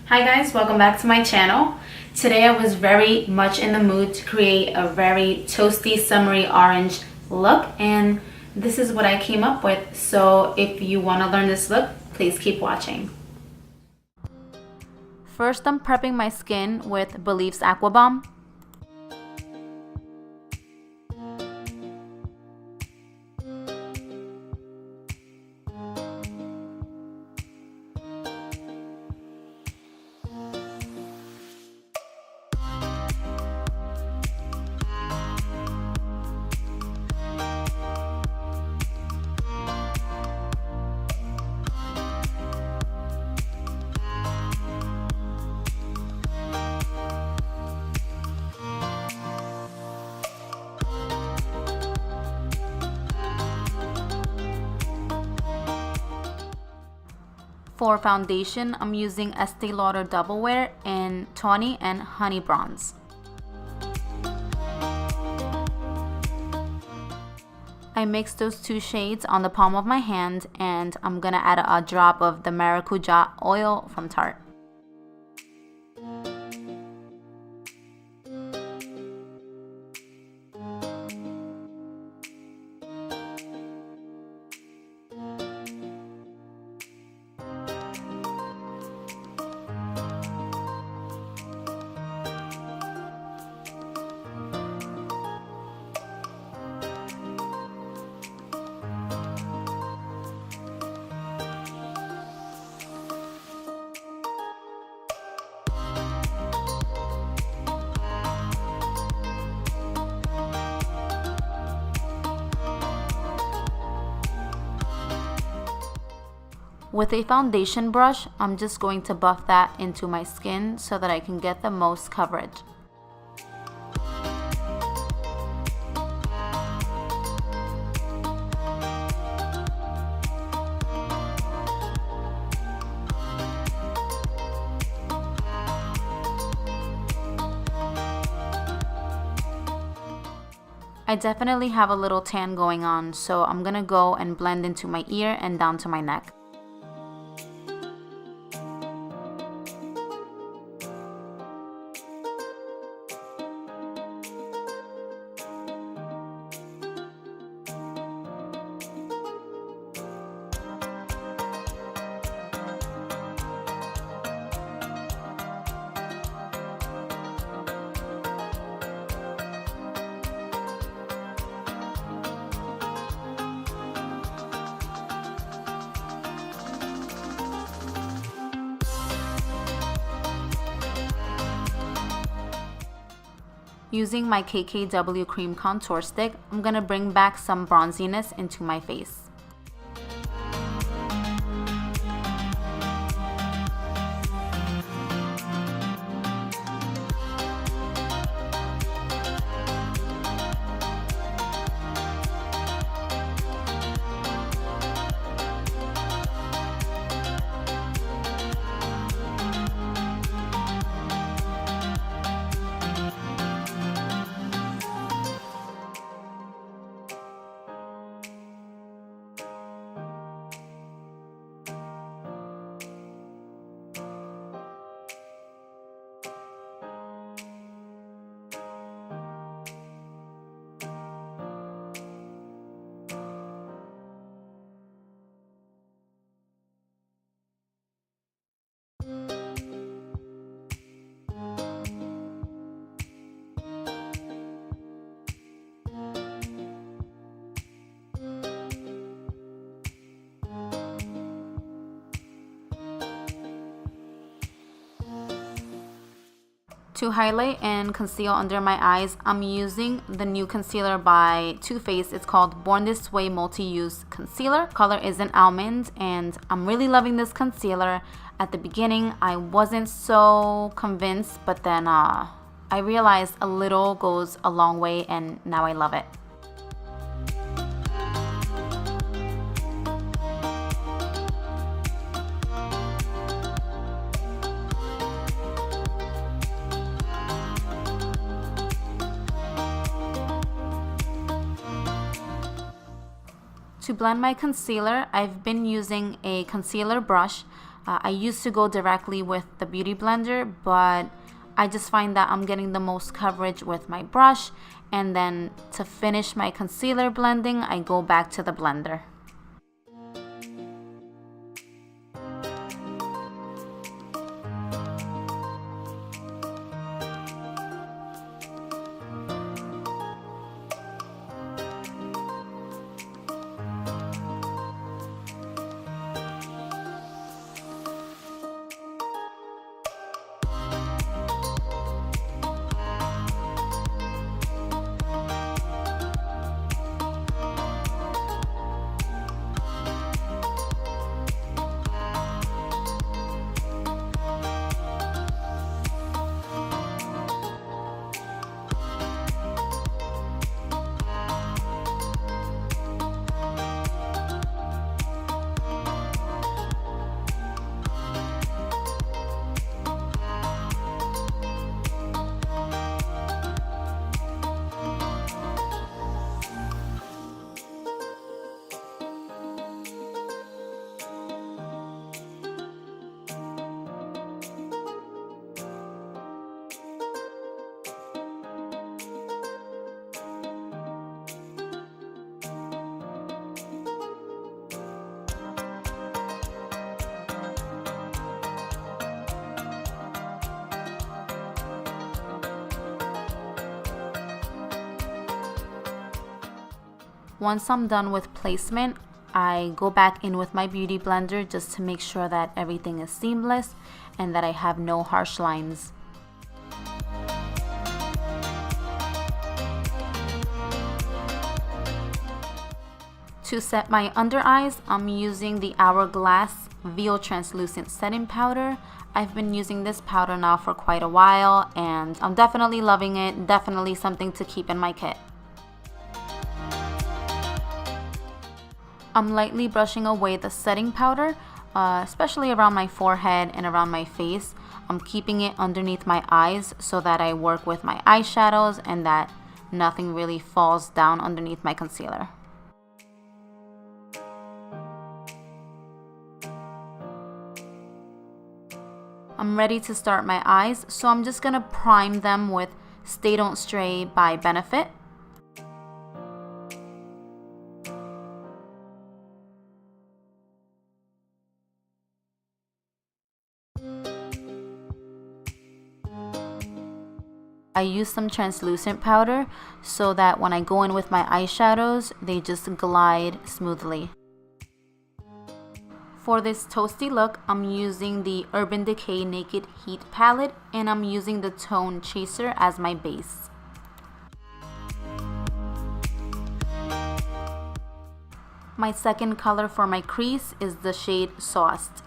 Hi guys, welcome back to my channel. Today I was very much in the mood to create a very toasty summery orange look, and this is what I came up with. So if you want to learn this look, please keep watching. First, I'm prepping my skin with Belif's Aqua Bomb. For foundation, I'm using Estée Lauder Double Wear in Tawny and Honey Bronze. I mixed those two shades on the palm of my hand, and I'm gonna add a drop of the Maracuja oil from Tarte. With a foundation brush, I'm just going to buff that into my skin so that I can get the most coverage. I definitely have a little tan going on, so I'm gonna go and blend into my ear and down to my neck. Using my KKW Cream Contour Stick, I'm gonna bring back some bronziness into my face. To highlight and conceal under my eyes, I'm using the new concealer by Too Faced. It's called Born This Way Multi-Use Concealer. Color is an almond, and I'm really loving this concealer. At the beginning, I wasn't so convinced, but then I realized a little goes a long way, and now I love it. To blend my concealer, I've been using a concealer brush. I used to go directly with the Beauty Blender, but I just find that I'm getting the most coverage with my brush, and then to finish my concealer blending, I go back to the blender. Once I'm done with placement, I go back in with my Beauty Blender just to make sure that everything is seamless and that I have no harsh lines. To set my under eyes, I'm using the Hourglass Veil Translucent Setting Powder. I've been using this powder now for quite a while and I'm definitely loving it, definitely something to keep in my kit. I'm lightly brushing away the setting powder, especially around my forehead and around my face. I'm keeping it underneath my eyes so that I work with my eyeshadows and that nothing really falls down underneath my concealer. I'm ready to start my eyes, so I'm just gonna prime them with Stay Don't Stray by Benefit. I use some translucent powder so that when I go in with my eyeshadows, they just glide smoothly. For this toasty look, I'm using the Urban Decay Naked Heat palette and I'm using the Tone Chaser as my base. My second color for my crease is the shade Sauced.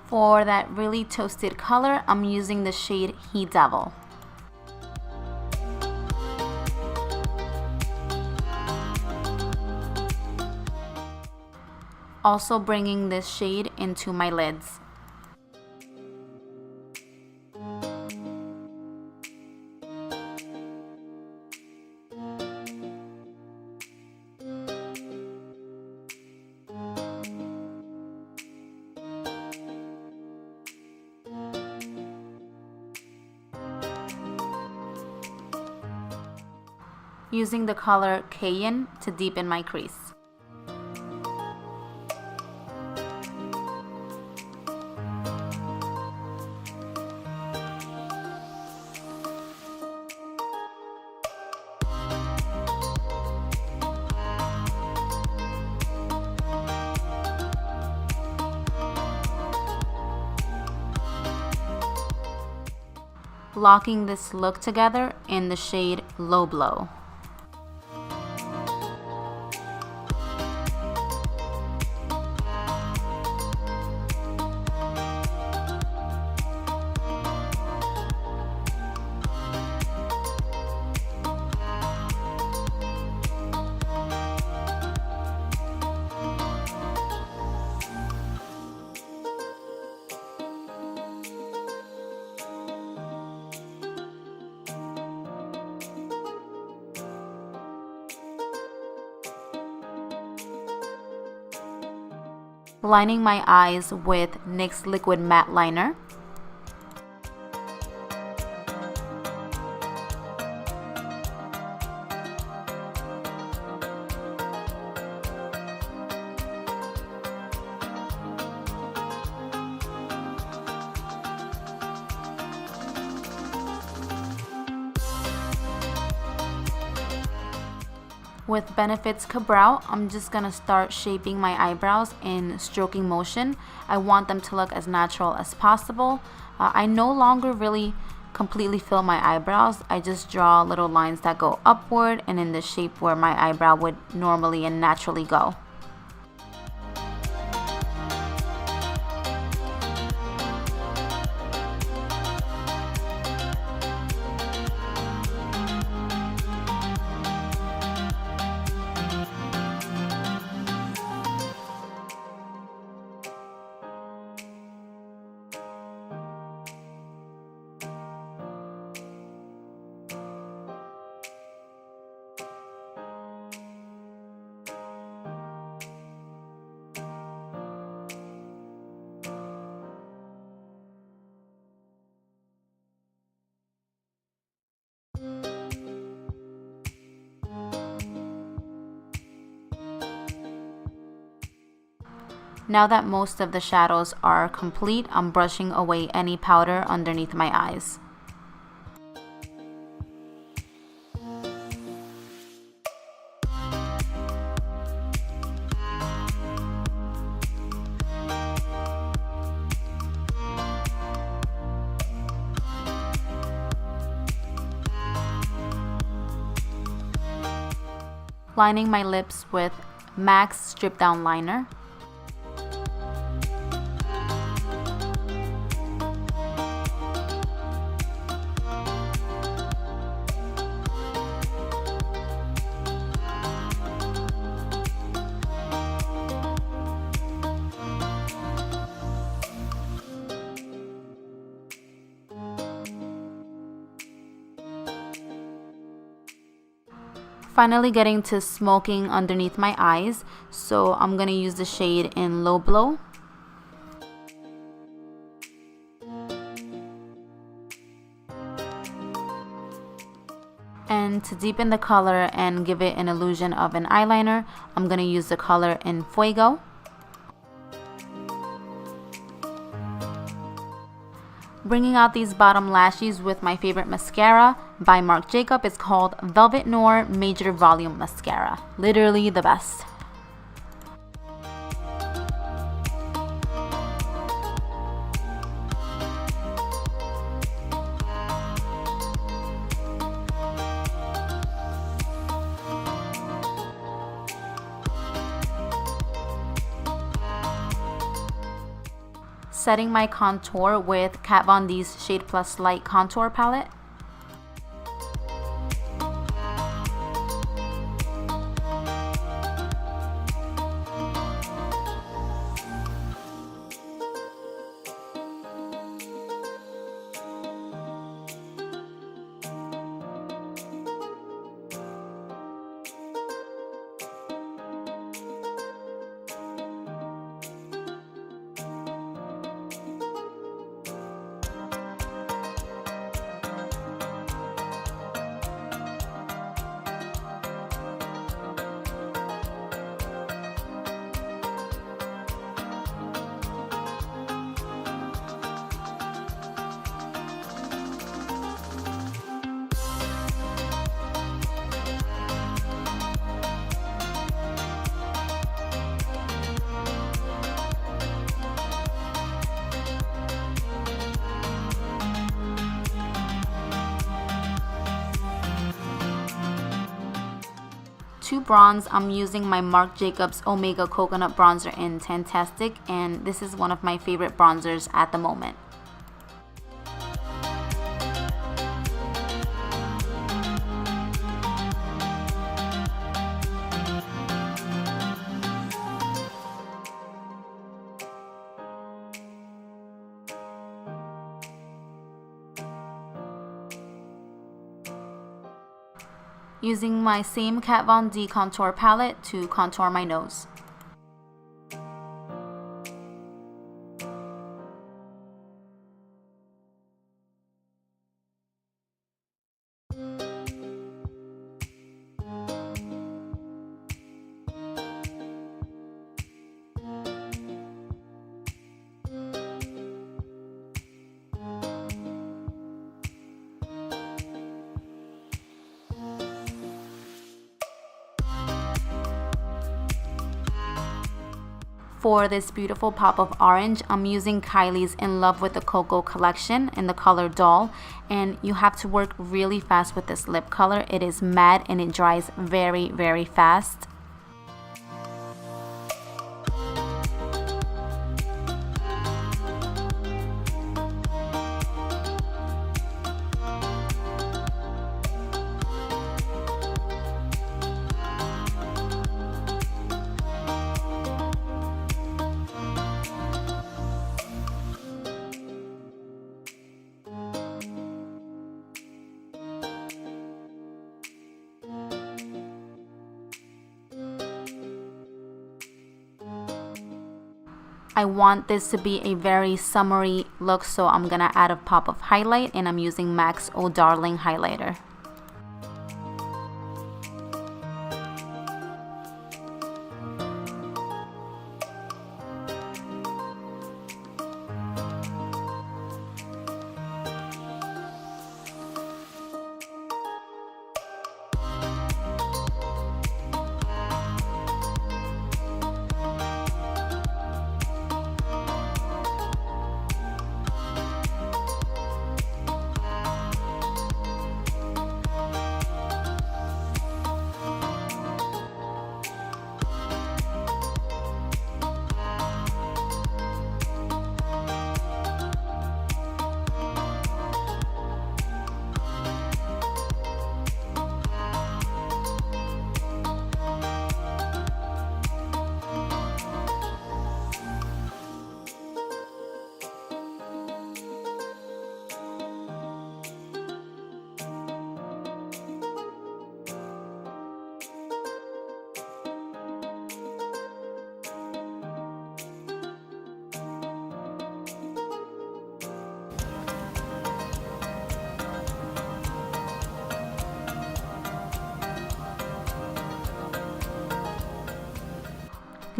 For that really toasted color, I'm using the shade He Devil. Also bringing this shade into my lids. Using the color Cayenne to deepen my crease. Locking this look together in the shade Low Blow. Lining my eyes with NYX Liquid Matte Liner. With Benefit's KaBrow, I'm just gonna start shaping my eyebrows in stroking motion. I want them to look as natural as possible. I no longer really completely fill my eyebrows. I just draw little lines that go upward and in the shape where my eyebrow would normally and naturally go. Now that most of the shadows are complete, I'm brushing away any powder underneath my eyes. Lining my lips with MAC's Strip Down Liner. Finally getting to smoking underneath my eyes, so I'm gonna use the shade in Low Blow. And to deepen the color and give it an illusion of an eyeliner, I'm gonna use the color in Fuego. Bringing out these bottom lashes with my favorite mascara by Marc Jacobs. It's called Velvet Noir Major Volume Mascara. Literally the best. Setting my contour with Kat Von D's Shade Plus Light Contour Palette. To bronze, I'm using my Marc Jacobs Omega Coconut Bronzer in Tantastic, and this is one of my favorite bronzers at the moment. Using my same Kat Von D contour palette to contour my nose. For this beautiful pop of orange, I'm using Kylie's In Love with the KOKO collection in the color Doll, and you have to work really fast with this lip color. It is matte and it dries very, very fast. I want this to be a very summery look, so I'm gonna add a pop of highlight, and I'm using MAC's Oh Darling highlighter.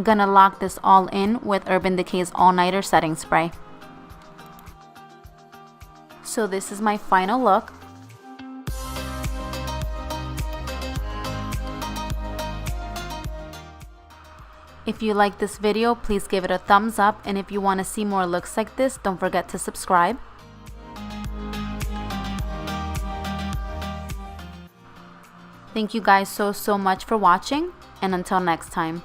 Gonna lock this all in with Urban Decay's All Nighter Setting Spray. So this is my final look. If you like this video, please give it a thumbs up, and if you want to see more looks like this, don't forget to subscribe. Thank you guys so much for watching, and until next time.